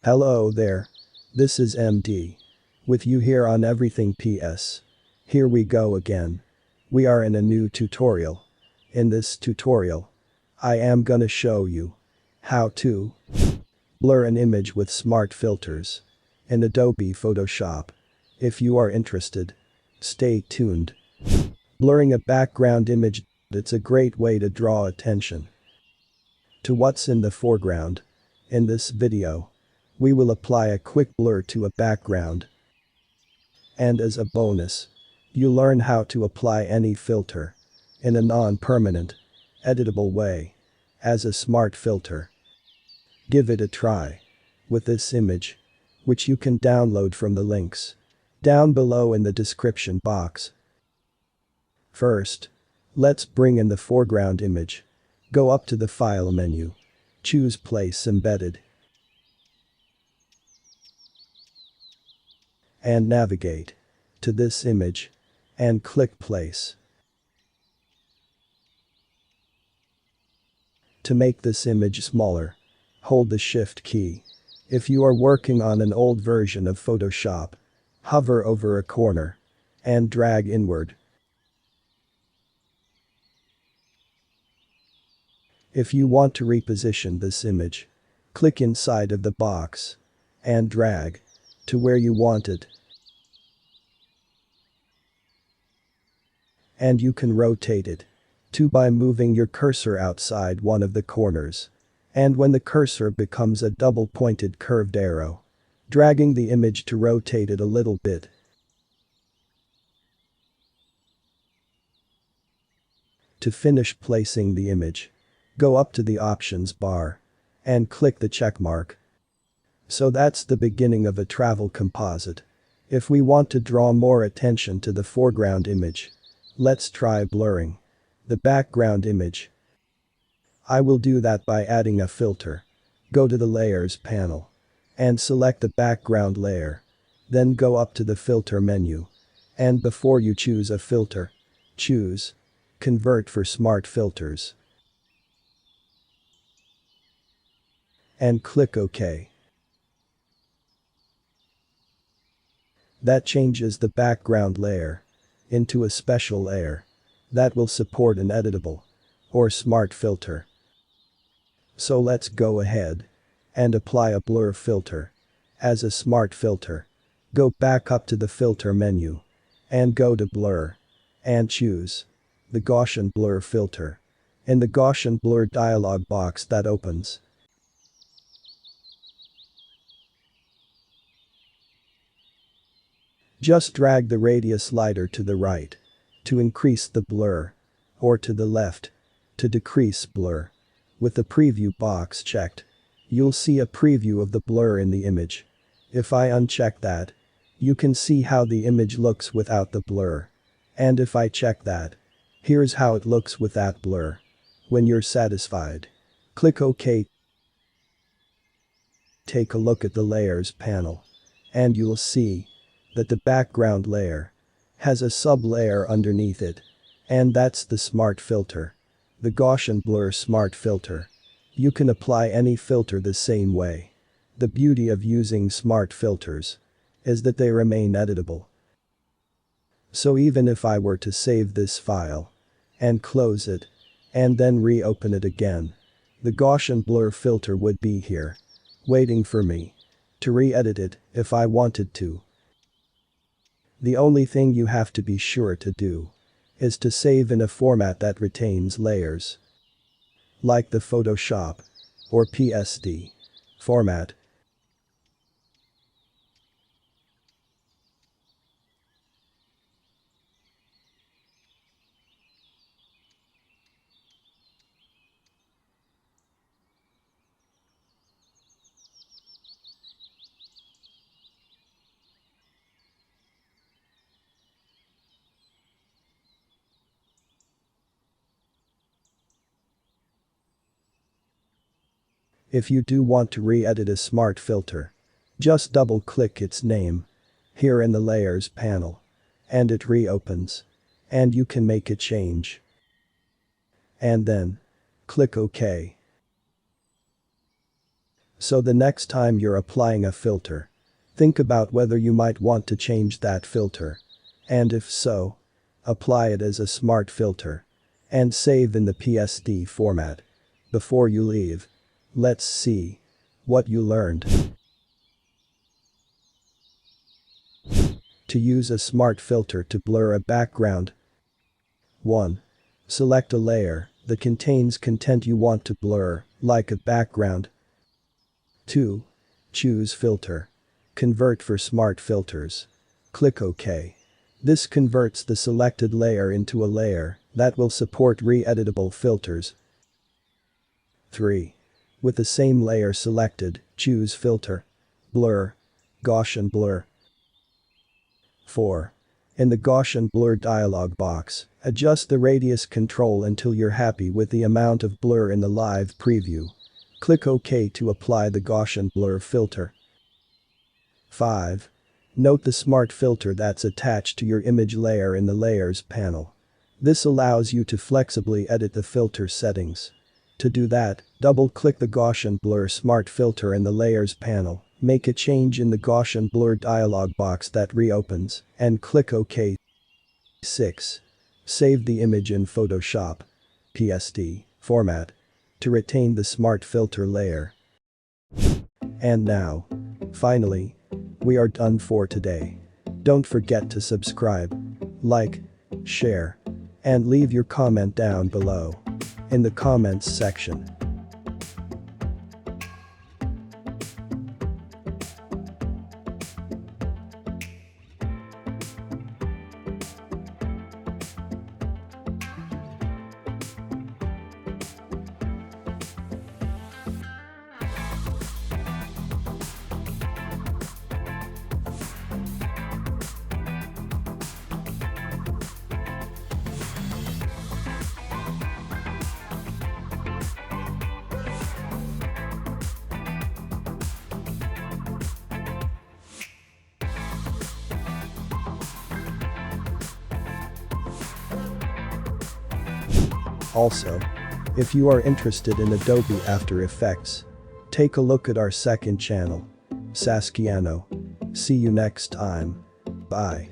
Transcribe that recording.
Hello there. This is MD. With you here on Everything PS. Here we go again. We are in a new tutorial. In this tutorial, I am gonna show you how to blur an image with smart filters in Adobe Photoshop. If you are interested, stay tuned. Blurring a background image, it's a great way to draw attention to what's in the foreground. In this video, we will apply a quick blur to a background. And as a bonus, you learn how to apply any filter in a non-permanent, editable way as a smart filter. Give it a try with this image, which you can download from the links down below in the description box. First, let's bring in the foreground image. Go up to the File menu. Choose Place Embedded. And navigate to this image and click Place. To make this image smaller, hold the Shift key. If you are working on an old version of Photoshop, hover over a corner and drag inward. If you want to reposition this image, click inside of the box and drag to where you want it. And you can rotate it too by moving your cursor outside one of the corners. And when the cursor becomes a double-pointed curved arrow, dragging the image to rotate it a little bit. To finish placing the image, go up to the options bar and click the check mark. So that's the beginning of a travel composite. If we want to draw more attention to the foreground image, let's try blurring the background image. I will do that by adding a filter. Go to the Layers panel and select the background layer. Then go up to the Filter menu. And before you choose a filter, choose Convert for Smart Filters. And click OK. That changes the background layer into a special layer that will support an editable or smart filter. So let's go ahead and apply a blur filter as a smart filter. Go back up to the Filter menu and go to Blur and choose the Gaussian Blur filter. In the Gaussian Blur dialog box that opens, just drag the radius slider to the right to increase the blur, or to the left to decrease blur. With the preview box checked, you'll see a preview of the blur in the image. If I uncheck that, you can see how the image looks without the blur. And if I check that, here's how it looks with that blur. When you're satisfied, click OK. Take a look at the Layers panel, and you'll see that the background layer has a sub-layer underneath it. And that's the smart filter. The Gaussian Blur Smart Filter. You can apply any filter the same way. The beauty of using smart filters is that they remain editable. So even if I were to save this file and close it and then reopen it again, the Gaussian Blur filter would be here, waiting for me to re-edit it if I wanted to. The only thing you have to be sure to do is to save in a format that retains layers, like the Photoshop or PSD format. If you do want to re-edit a smart filter, just double-click its name here in the Layers panel, and it reopens, and you can make a change. And then click OK. So the next time you're applying a filter, think about whether you might want to change that filter. And if so, apply it as a smart filter. And save in the PSD format. Before you leave, let's see what you learned. To use a smart filter to blur a background. 1. Select a layer that contains content you want to blur, like a background. 2. Choose Filter. Convert for smart filters. Click OK. This converts the selected layer into a layer that will support re-editable filters. 3. With the same layer selected, choose Filter. Blur. Gaussian Blur. 4. In the Gaussian Blur dialog box, adjust the radius control until you're happy with the amount of blur in the live preview. Click OK to apply the Gaussian Blur filter. 5. Note the smart filter that's attached to your image layer in the Layers panel. This allows you to flexibly edit the filter settings. To do that, double-click the Gaussian Blur smart filter in the Layers panel, make a change in the Gaussian Blur dialog box that reopens, and click OK. 6. Save the image in Photoshop PSD format to retain the smart filter layer. And now, finally, we are done for today. Don't forget to subscribe, like, share, and leave your comment down below in the comments section. Also, if you are interested in Adobe After Effects, take a look at our second channel, Saskiano. See you next time. Bye.